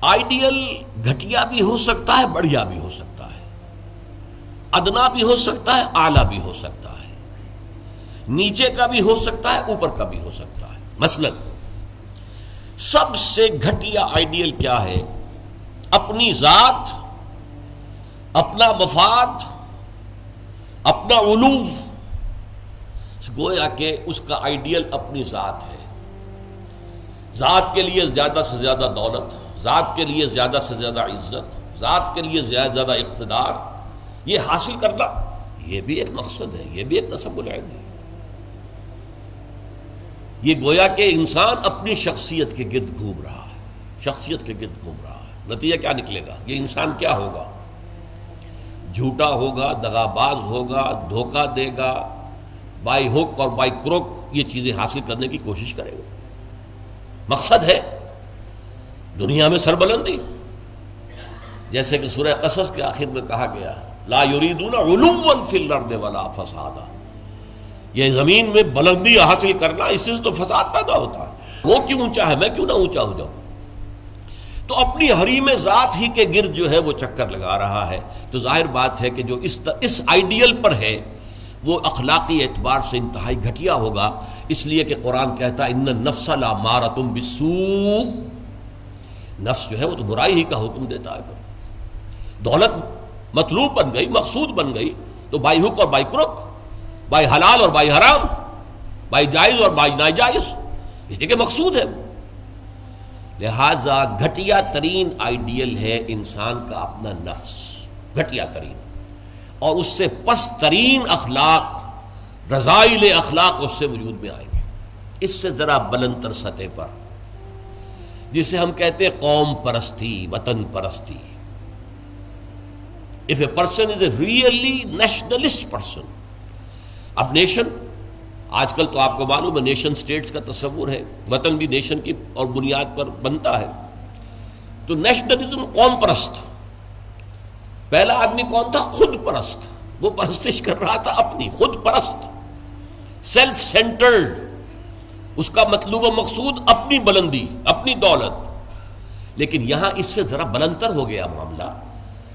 Ideal گھٹیا بھی ہو سکتا ہے، بڑھیا بھی ہو سکتا ہے، ادنا بھی ہو سکتا ہے، اعلیٰ بھی ہو سکتا ہے، نیچے کا بھی ہو سکتا ہے، اوپر کا بھی ہو سکتا ہے۔ مثلا سب سے گھٹیا آئیڈیل کیا ہے؟ اپنی ذات، اپنا مفاد، اپنا علو، گویا کہ اس کا آئیڈیل اپنی ذات ہے۔ ذات کے لیے زیادہ سے زیادہ دولت، ذات کے لیے زیادہ سے زیادہ عزت، ذات کے لیے زیادہ اقتدار، یہ حاصل کرنا، یہ بھی ایک مقصد ہے، یہ بھی ایک نصب العین ہے۔ یہ گویا کہ انسان اپنی شخصیت کے گرد گھوم رہا ہے، شخصیت کے گرد گھوم رہا ہے۔ نتیجہ کیا نکلے گا؟ یہ انسان کیا ہوگا؟ جھوٹا ہوگا، دغاباز ہوگا، دھوکہ دے گا، بائی ہک اور بائی کروک یہ چیزیں حاصل کرنے کی کوشش کرے گا۔ مقصد ہے دنیا میں سربلندی، جیسے کہ سورہ قصص کے آخر میں کہا گیا لا یریدون علوا فی الارض ولا فسادا، یہ زمین میں بلندی حاصل کرنا، اس سے تو فساد پیدا ہوتا ہے۔ وہ کیوں اونچا ہے، میں کیوں نہ اونچا ہو جاؤں؟ تو اپنی حریم ذات ہی کے گرد جو ہے وہ چکر لگا رہا ہے۔ تو ظاہر بات ہے کہ جو اس آئیڈیل پر ہے وہ اخلاقی اعتبار سے انتہائی گھٹیا ہوگا، اس لیے کہ قرآن کہتا ہے ان النفس لامارۃ بالسوء، نفس جو ہے وہ تو برائی ہی کا حکم دیتا ہے۔ دولت مطلوب بن گئی، مقصود بن گئی، تو بائی ہک اور بائی کروک، بائی حلال اور بائی حرام، بائی جائز اور بائی ناجائز، اس لیے کہ مقصود ہے۔ لہذا گھٹیا ترین آئیڈیل ہے انسان کا اپنا نفس، گھٹیا ترین، اور اس سے پست ترین اخلاق، رذائل اخلاق اس سے وجود میں آئیں گے۔ اس سے ذرا بلند تر سطح پر، جسے ہم کہتے ہیں قوم پرستی، وطن پرستی۔ If a person is a really nationalist person، اب نیشن، آج کل تو آپ کو معلوم ہے نیشن سٹیٹس کا تصور ہے، وطن بھی نیشن کی اور بنیاد پر بنتا ہے۔ تو نیشنلزم قوم پرست، پہلا آدمی کون تھا؟ خود پرست، وہ پرستش کر رہا تھا اپنی، خود پرست، سیلف سینٹرڈ، اس کا مطلوب و مقصود اپنی بلندی، اپنی دولت۔ لیکن یہاں اس سے ذرا بلندتر ہو گیا معاملہ،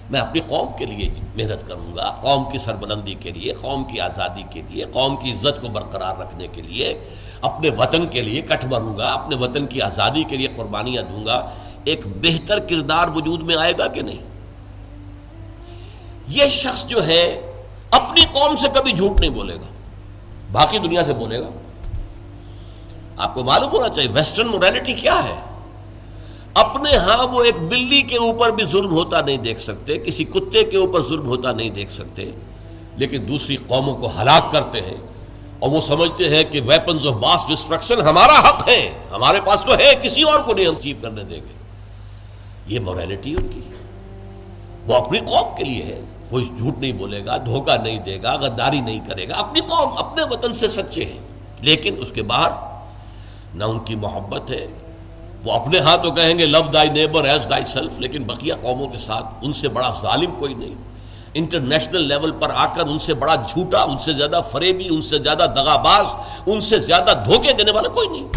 میں اپنی قوم کے لیے محنت کروں گا، قوم کی سربلندی کے لیے، قوم کی آزادی کے لیے، قوم کی عزت کو برقرار رکھنے کے لیے، اپنے وطن کے لیے کٹ بھروں گا، اپنے وطن کی آزادی کے لیے قربانیاں دوں گا۔ ایک بہتر کردار وجود میں آئے گا کہ نہیں؟ یہ شخص جو ہے اپنی قوم سے کبھی جھوٹ نہیں بولے گا، باقی دنیا سے بولے گا۔ آپ کو معلوم ہونا چاہیے ویسٹرن مورالٹی کیا ہے۔ اپنے ہاں وہ ایک بلی کے اوپر بھی ظلم ہوتا نہیں دیکھ سکتے، کسی کتے کے اوپر ظلم ہوتا نہیں دیکھ سکتے، لیکن دوسری قوموں کو ہلاک کرتے ہیں، اور وہ سمجھتے ہیں کہ ویپنز آف ماس ڈسٹرکشن ہمارا حق ہے، ہمارے پاس تو ہے، کسی اور کو نہیں ہم اچیو کرنے دیں گے۔ یہ مورالٹی ان کی، وہ اپنی قوم کے لیے ہے، کوئی جھوٹ نہیں بولے گا، دھوکہ نہیں دے گا، غداری نہیں کرے گا، اپنی قوم، اپنے وطن سے سچے ہیں۔ لیکن اس کے باہر نہ ان کی محبت ہے، وہ اپنے ہاں تو کہیں گے لو دائی نیبر ایز دائی سیلف، لیکن بقیہ قوموں کے ساتھ ان سے بڑا ظالم کوئی نہیں، انٹرنیشنل لیول پر آ کر ان سے بڑا جھوٹا، ان سے زیادہ فریبی، ان سے زیادہ دغاباز، ان سے زیادہ دھوکے دینے والا کوئی نہیں۔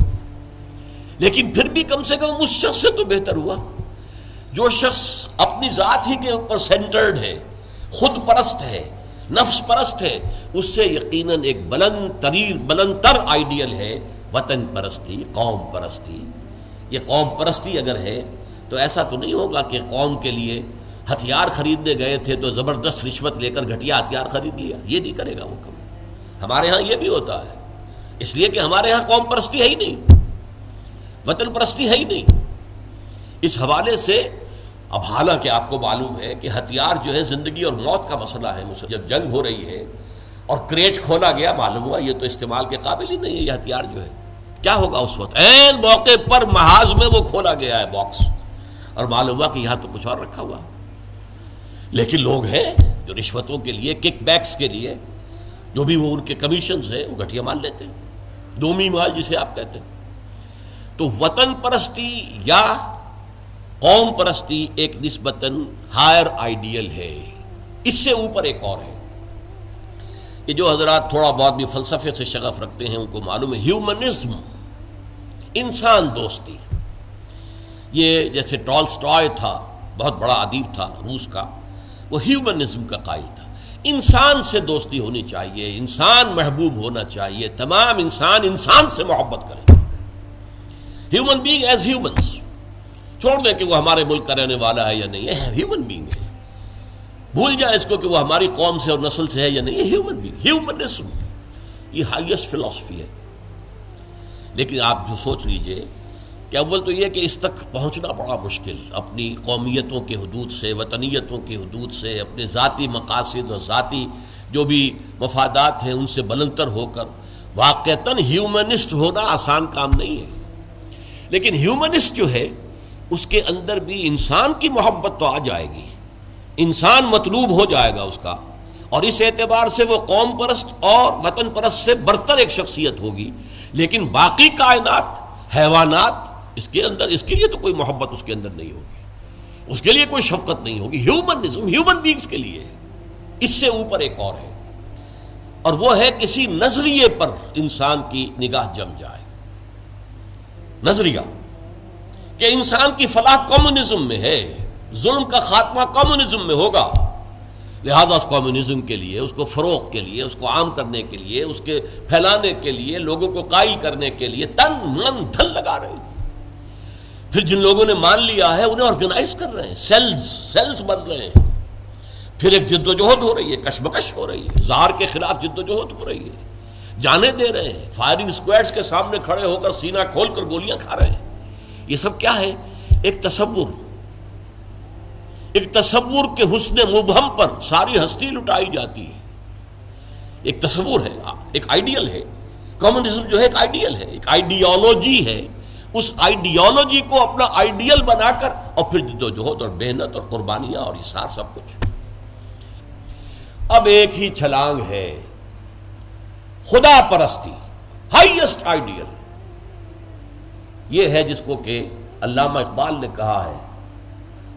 لیکن پھر بھی کم سے کم اس شخص سے تو بہتر ہوا جو شخص اپنی ذات ہی کے اوپر سینٹرڈ ہے، خود پرست ہے، نفس پرست ہے۔ اس سے یقیناً ایک بلند تر آئیڈیل ہے وطن پرستی، قوم پرستی۔ یہ قوم پرستی اگر ہے تو ایسا تو نہیں ہوگا کہ قوم کے لیے ہتھیار خریدنے گئے تھے تو زبردست رشوت لے کر گھٹیا ہتھیار خرید لیا، یہ نہیں کرے گا وہ کبھی۔ ہمارے ہاں یہ بھی ہوتا ہے، اس لیے کہ ہمارے ہاں قوم پرستی ہے ہی نہیں، وطن پرستی ہے ہی نہیں۔ اس حوالے سے اب حالانکہ آپ کو معلوم ہے کہ ہتھیار جو ہے زندگی اور موت کا مسئلہ ہے، جب جنگ ہو رہی ہے اور کریٹ کھولا گیا، معلوم ہوا یہ تو استعمال کے قابل ہی نہیں ہے یہ ہتھیار جو ہے، کیا ہوگا اس وقت؟ عین موقع پر محاذ میں وہ کھولا گیا ہے باکس، اور معلوم ہوا کہ یہاں تو کچھ اور رکھا ہوا۔ لیکن لوگ ہیں جو رشوتوں کے لیے، کک بیکس کے لیے، جو بھی وہ ان کے کمیشنز ہیں، وہ گھٹیا مال لیتے ہیں، دومی مال جسے آپ کہتے ہیں۔ تو وطن پرستی یا قوم پرستی ایک نسبتاً ہائر آئیڈیل ہے، اس سے اوپر ایک اور ہے۔ یہ جو حضرات تھوڑا بہت بھی فلسفے سے شغف رکھتے ہیں ان کو معلوم ہے، ہیومنزم، انسان دوستی، یہ جیسے ٹالسٹائے تھا، بہت بڑا ادیب تھا روس کا، وہ ہیومنزم کا قائل تھا، انسان سے دوستی ہونی چاہیے، انسان محبوب ہونا چاہیے، تمام انسان سے محبت کریں، ہیومن بینگ ایز ہیومنس، چھوڑ دیں کہ وہ ہمارے ملک کا رہنے والا ہے یا نہیں ہے، ہیومن بینگ ہے، بھول جائیں اس کو کہ وہ ہماری قوم سے اور نسل سے ہے یا نہیں ہے، ہیومن بینگ، ہیومنزم یہ ہائیسٹ فلسفی ہے۔ لیکن آپ جو سوچ لیجئے کہ اول تو یہ کہ اس تک پہنچنا بڑا مشکل، اپنی قومیتوں کے حدود سے، وطنیتوں کے حدود سے، اپنے ذاتی مقاصد اور ذاتی جو بھی مفادات ہیں ان سے بلندتر ہو کر واقعتاً ہیومنسٹ ہونا آسان کام نہیں ہے۔ لیکن ہیومنسٹ جو ہے اس کے اندر بھی انسان کی محبت تو آ جائے گی، انسان مطلوب ہو جائے گا اس کا، اور اس اعتبار سے وہ قوم پرست اور وطن پرست سے برتر ایک شخصیت ہوگی۔ لیکن باقی کائنات، حیوانات، اس کے اندر اس کے لیے تو کوئی محبت اس کے اندر نہیں ہوگی، اس کے لیے کوئی شفقت نہیں ہوگی۔ ہیومنزم ہیومن بینگز کے لیے ہے، اس سے اوپر ایک اور ہے، اور وہ ہے کسی نظریے پر انسان کی نگاہ جم جائے، نظریہ کہ انسان کی فلاح کمیونزم میں ہے، ظلم کا خاتمہ کمیونزم میں ہوگا، لہذا اس کمیونزم کے لیے، اس کو فروغ کے لیے، اس کو عام کرنے کے لیے، اس کے پھیلانے کے لیے، لوگوں کو قائل کرنے کے لیے تن من دھن لگا رہے ہیں۔ پھر جن لوگوں نے مان لیا ہے انہیں آرگنائز کر رہے ہیں، سیلز بن رہے ہیں، پھر ایک جد و جہد ہو رہی ہے، کشمکش ہو رہی ہے، زہر کے خلاف جد و جہد ہو رہی ہے، جانے دے رہے ہیں، فائرنگ اسکواڈز کے سامنے کھڑے ہو کر سینہ کھول کر گولیاں کھا رہے ہیں۔ یہ سب کیا ہے؟ ایک تصور کے حسن مبہم پر ساری ہستی لٹائی جاتی ہے، ایک تصور ہے، ایک آئیڈیل ہے۔ کمیونزم جو ہے ایک آئیڈیل ہے، ایک آئیڈیالوجی ہے، اس آئیڈیالوجی کو اپنا آئیڈیل بنا کر اور پھر جد و جہد اور محنت اور قربانیاں اور ایثار سب کچھ۔ اب ایک ہی چھلانگ ہے، خدا پرستی، ہائیسٹ آئیڈیل، یہ ہے جس کو کہ علامہ اقبال نے کہا ہے،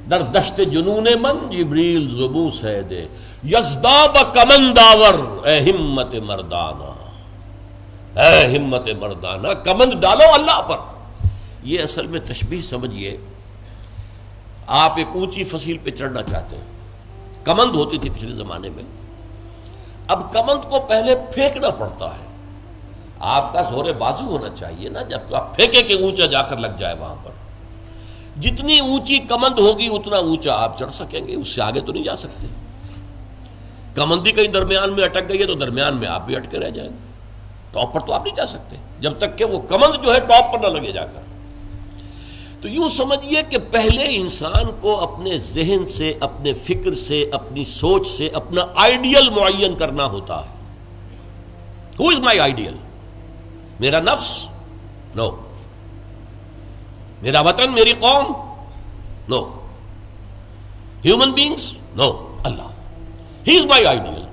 در دشت جنون من جبریل زبوں سے دے یزداب کمنداور، اے ہمت مردانہ، اے ہمت مردانہ، کمند ڈالو اللہ پر۔ یہ اصل میں تشبیہ سمجھیے، آپ ایک اونچی فصیل پہ چڑھنا چاہتے ہیں، کمند ہوتی تھی پچھلے زمانے میں، اب کمند کو پہلے پھینکنا پڑتا ہے، آپ کا زور بازو ہونا چاہیے نا، جب تو آپ پھینکے کہ اونچا جا کر لگ جائے وہاں پر، جتنی اونچی کمند ہوگی اتنا اونچا آپ چڑھ سکیں گے، اس سے آگے تو نہیں جا سکتے۔ کمندی کہیں درمیان میں اٹک گئی ہے تو درمیان میں آپ بھی اٹکے رہ جائیں گے، ٹاپ پر تو آپ نہیں جا سکتے جب تک کہ وہ کمند جو ہے ٹاپ پر نہ لگے جا کر۔ تو یوں سمجھیے کہ پہلے انسان کو اپنے ذہن سے، اپنے فکر سے، اپنی سوچ سے اپنا آئیڈیل معین کرنا ہوتا ہے۔ Who is my ideal? میرا نفس؟ نو۔ میرا وطن، میری قوم؟ نو۔ Human beings? نو۔ اللہ، ہی از مائی آئیڈیل۔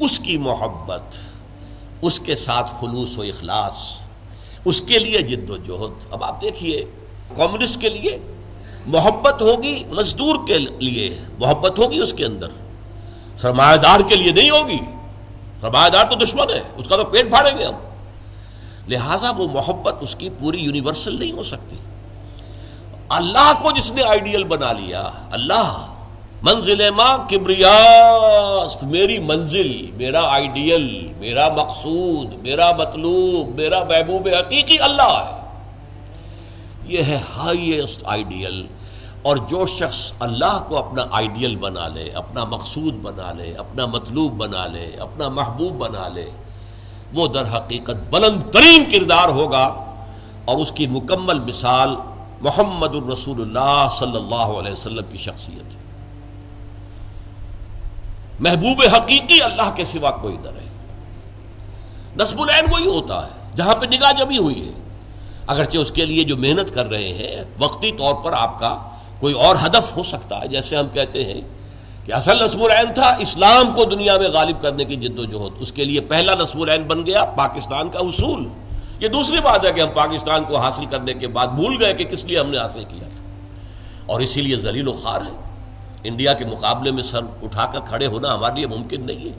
اس کی محبت، اس کے ساتھ خلوص و اخلاص، اس کے لیے جد و جہد۔ اب آپ دیکھیے، کمیونسٹ کے لیے محبت ہوگی، مزدور کے لیے محبت ہوگی اس کے اندر، سرمایہ دار کے لیے نہیں ہوگی۔ سرمایہ دار تو دشمن ہے، اس کا تو پیٹ پھاڑیں گے ہم، لہٰذا وہ محبت اس کی پوری یونیورسل نہیں ہو سکتی۔ اللہ کو جس نے آئیڈیل بنا لیا، اللہ منزل ماں کبریاست، میری منزل، میرا آئیڈیل، میرا مقصود، میرا مطلوب، میرا محبوب حقیقی اللہ ہے، یہ ہے ہائیسٹ آئیڈیل۔ اور جو شخص اللہ کو اپنا آئیڈیل بنا لے، اپنا مقصود بنا لے، اپنا مطلوب بنا لے، اپنا محبوب بنا لے، وہ در حقیقت بلند ترین کردار ہوگا، اور اس کی مکمل مثال محمد الرسول اللہ صلی اللہ علیہ وسلم کی شخصیت ہے۔ محبوب حقیقی اللہ کے سوا کوئی نہ رہے۔ نصب العین وہی ہوتا ہے جہاں پہ نگاہ جمی ہوئی ہے، اگرچہ اس کے لیے جو محنت کر رہے ہیں وقتی طور پر آپ کا کوئی اور ہدف ہو سکتا ہے، جیسے ہم کہتے ہیں کہ اصل نصب العین تھا اسلام کو دنیا میں غالب کرنے کی جد و جہد، اس کے لیے پہلا نصب العین بن گیا پاکستان کا حصول۔ یہ دوسری بات ہے کہ ہم پاکستان کو حاصل کرنے کے بعد بھول گئے کہ کس لیے ہم نے حاصل کیا تھا، اور اسی لیے ذلیل و خوار ہے۔ انڈیا کے مقابلے میں سر اٹھا کر کھڑے ہونا ہمارے لیے ممکن نہیں ہے،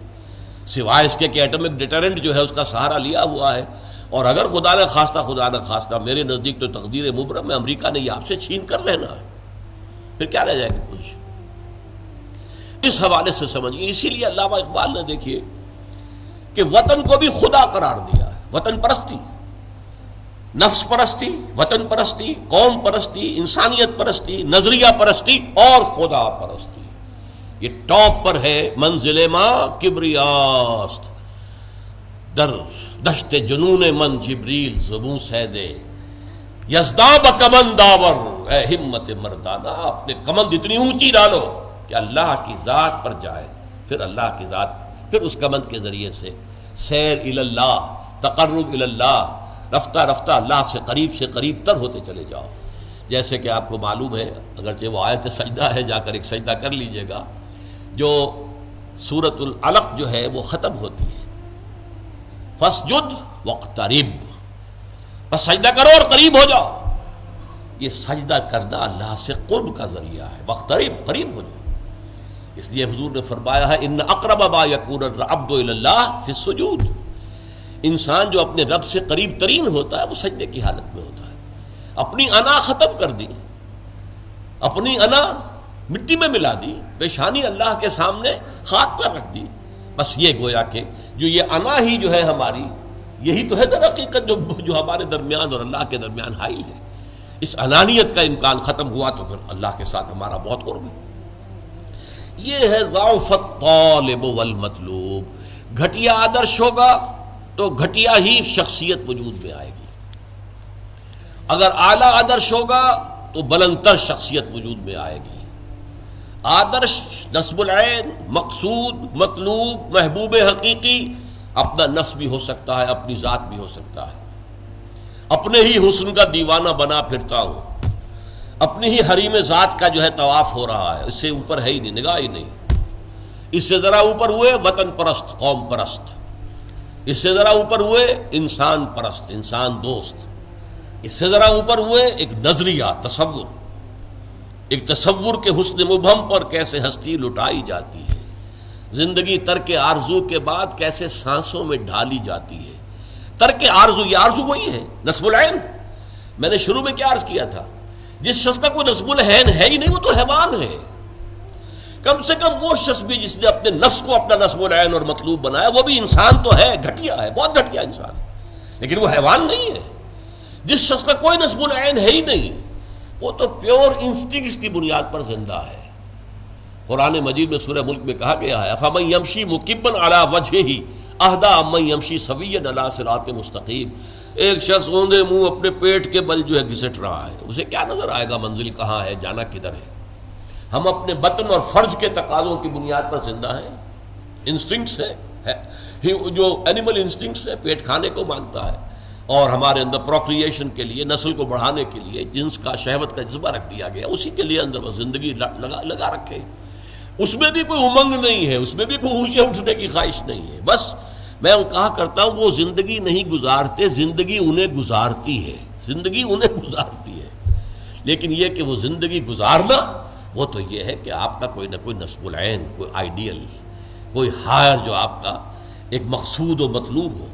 سوائے اس کے کہ ایٹمک ڈیٹرنٹ جو ہے اس کا سہارا لیا ہوا ہے، اور اگر خدا نہ خواستہ میرے نزدیک تو تقدیر مبرم ہے، امریکہ نے یہ آپ سے چھین کر لینا ہے، پھر کیا رہ جائے گا کچھ؟ اس حوالے سے سمجھیے. اسی لیے علامہ اقبال نے دیکھیے کہ وطن کو بھی خدا قرار دیا ہے. وطن پرستی، نفس پرستی، وطن پرستی، قوم پرستی، انسانیت پرستی، نظریہ پرستی اور خدا پرستی، یہ ٹاپ پر ہے. منزل ماں کبریاست در دشت جنون من جبریل زبوں سیدے یزداب کمند داور، اے ہمت مردانہ اپنے کمند اتنی اونچی ڈالو کہ اللہ کی ذات پر جائے، پھر اللہ کی ذات، پھر اس کمند کے ذریعے سے سیر اللہ، تقرب اللہ، رفتہ رفتہ اللہ سے قریب تر ہوتے چلے جاؤ. جیسے کہ آپ کو معلوم ہے، اگرچہ وہ آیت سجدہ ہے، جا کر ایک سجدہ کر لیجئے گا، جو سورۃ العلق جو ہے وہ ختم ہوتی ہے فَاسْجُدْ وَاقْتَرِبْ، بس سجدہ کرو اور قریب ہو جاؤ. یہ سجدہ کرنا اللہ سے قرب کا ذریعہ ہے. وَاقْتَرِبْ، قریب ہو جاؤ. اس لیے حضور نے فرمایا ہے ان اقرب ما یکون العبد الی اللہ فی السجود، انسان جو اپنے رب سے قریب ترین ہوتا ہے وہ سجدے کی حالت میں ہوتا ہے. اپنی انا ختم کر دی، اپنی انا مٹی میں ملا دی، پیشانی اللہ کے سامنے خاک پر رکھ دی. بس یہ گویا کہ جو یہ انا ہی جو ہے ہماری، یہی تو ہے در حقیقت جو ہمارے درمیان اور اللہ کے درمیان حائل ہے. اس انانیت کا امکان ختم ہوا تو پھر اللہ کے ساتھ ہمارا بہت قرب ہے. یہ ہے ضعف الطالب والمطلوب. گھٹیا آدرش ہوگا تو گھٹیا ہی شخصیت وجود میں آئے گی، اگر اعلیٰ آدرش ہوگا تو بلندتر شخصیت وجود میں آئے گی. آدرش نصب العین، مقصود، مطلوب، محبوب حقیقی اپنا نصب بھی ہو سکتا ہے، اپنی ذات بھی ہو سکتا ہے. اپنے ہی حسن کا دیوانہ بنا پھرتا ہوں، اپنی ہی حریم ذات کا جو ہے طواف ہو رہا ہے، اس سے اوپر ہے ہی نہیں، نگاہ ہی نہیں. اس سے ذرا اوپر ہوئے وطن پرست، قوم پرست، اس سے ذرا اوپر ہوئے انسان پرست، انسان دوست، اس سے ذرا اوپر ہوئے ایک نظریہ، تصور، ایک تصور کے حسن مبہم پر کیسے ہستی لٹائی جاتی ہے، زندگی ترک آرزو کے بعد کیسے سانسوں میں ڈھالی جاتی ہے. ترک آرزو، یہ آرزو وہی ہے نصب العین. میں نے شروع میں کیا عرض کیا تھا، جس شخص کا کوئی نصب العین ہے ہی نہیں وہ تو حیوان ہے. کم سے کم وہ شخص بھی جس نے اپنے نفس کو اپنا نصب العین اور مطلوب بنایا، وہ بھی انسان تو ہے، گھٹیا ہے، بہت گھٹیا انسان ہے، لیکن وہ حیوان نہیں ہے. جس شخص کا کوئی نصب العین ہے ہی نہیں وہ تو پیور انسٹنکٹس کی بنیاد پر زندہ ہے. قرآن مجید میں سورہ ملک میں کہا گیا ہے افمن یمشی مکبا علی وجہہ اہدی امن یمشی سویا علی صراط مستقیم. ایک شخص اوندے منہ اپنے پیٹ کے بل جو ہے گھسٹ رہا ہے، اسے کیا نظر آئے گا منزل کہاں ہے، جانا کدھر ہے. ہم اپنے بطن اور فرج کے تقاضوں کی بنیاد پر زندہ ہیں. انسٹنکٹس ہے، جو اینیمل انسٹنکٹس ہے، پیٹ کھانے کو مانگتا ہے، اور ہمارے اندر پروکریشن کے لیے، نسل کو بڑھانے کے لیے جنس کا، شہوت کا جذبہ رکھ دیا گیا، اسی کے لیے اندر زندگی لگا رکھے. اس میں بھی کوئی امنگ نہیں ہے، اس میں بھی کوئی اونچے اٹھنے کی خواہش نہیں ہے. بس میں کہا کرتا ہوں وہ زندگی نہیں گزارتے، زندگی انہیں گزارتی ہے، زندگی انہیں گزارتی ہے. لیکن یہ کہ وہ زندگی گزارنا، وہ تو یہ ہے کہ آپ کا کوئی نہ کوئی نصب العین، کوئی آئیڈیل، کوئی ہائر جو آپ کا ایک مقصود و مطلوب ہو.